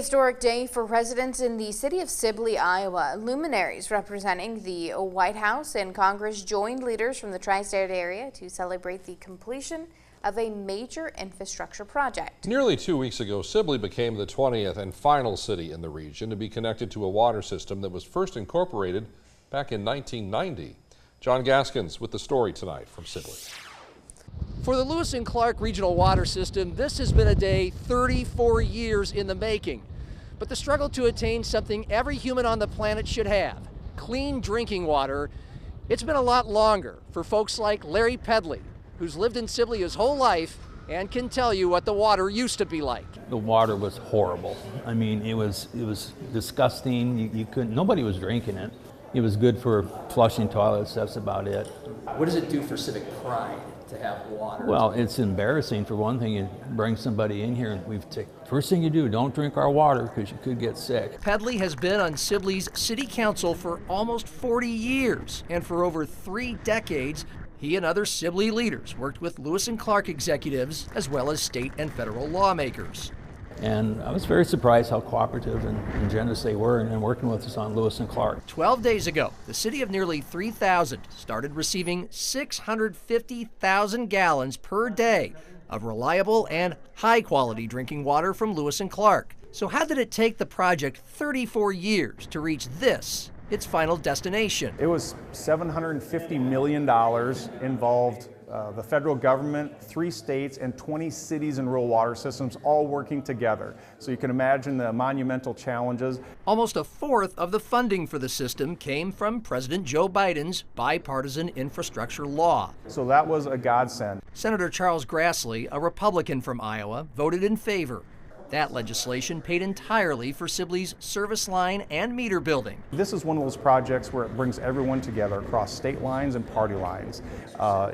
historic day for residents in the city of Sibley, Iowa. Luminaries representing the White House and Congress joined leaders from the tri-state area to celebrate the completion of a major infrastructure project. Nearly 2 weeks ago, Sibley became the 20th and final city in the region to be connected to a water system that was first incorporated back in 1990. John Gaskins with the story tonight from Sibley. For the Lewis and Clark Regional Water System, this has been a day 34 years in the making. But the struggle to attain something every human on the planet should have, clean drinking water, it's been a lot longer for folks like Larry Pedley, who's lived in Sibley his whole life and can tell you what the water used to be like. The water was horrible. I mean, it was disgusting. You couldn't, nobody was drinking it. It was good for flushing toilets, that's about it. What does it do for civic pride to have water? Well, it's embarrassing. For one thing, you bring somebody in here and first thing you do, don't drink our water because you could get sick. Pedley has been on Sibley's city council for almost 40 years, and for over 3 decades, he and other Sibley leaders worked with Lewis and Clark executives as well as state and federal lawmakers. And I was very surprised how cooperative and generous they were in working with us on Lewis and Clark. 12 days ago, the city of nearly 3,000 started receiving 650,000 gallons per day of reliable and high-quality drinking water from Lewis and Clark. So how did it take the project 34 years to reach this, its final destination? It was $750 million involved the federal government, 3 states, and 20 cities and rural water systems all working together. So you can imagine the monumental challenges. Almost a fourth of the funding for the system came from President Joe Biden's bipartisan infrastructure law. So that was a godsend. Senator Charles Grassley, a Republican from Iowa, voted in favor. That legislation paid entirely for Sibley's service line and meter building. This is one of those projects where it brings everyone together across state lines and party lines.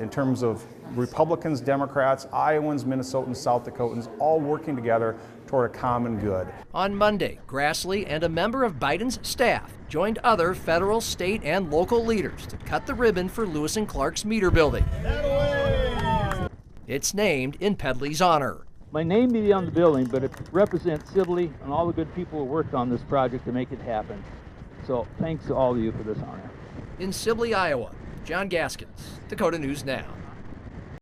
In terms of Republicans, Democrats, Iowans, Minnesotans, South Dakotans, all working together toward a common good. On Monday, Grassley and a member of Biden's staff joined other federal, state, and local leaders to cut the ribbon for Lewis and Clark's meter building. It's named in Pedley's honor. My name may be on the building, but it represents Sibley and all the good people who worked on this project to make it happen. So thanks to all of you for this honor. In Sibley, Iowa, John Gaskins, Dakota News Now.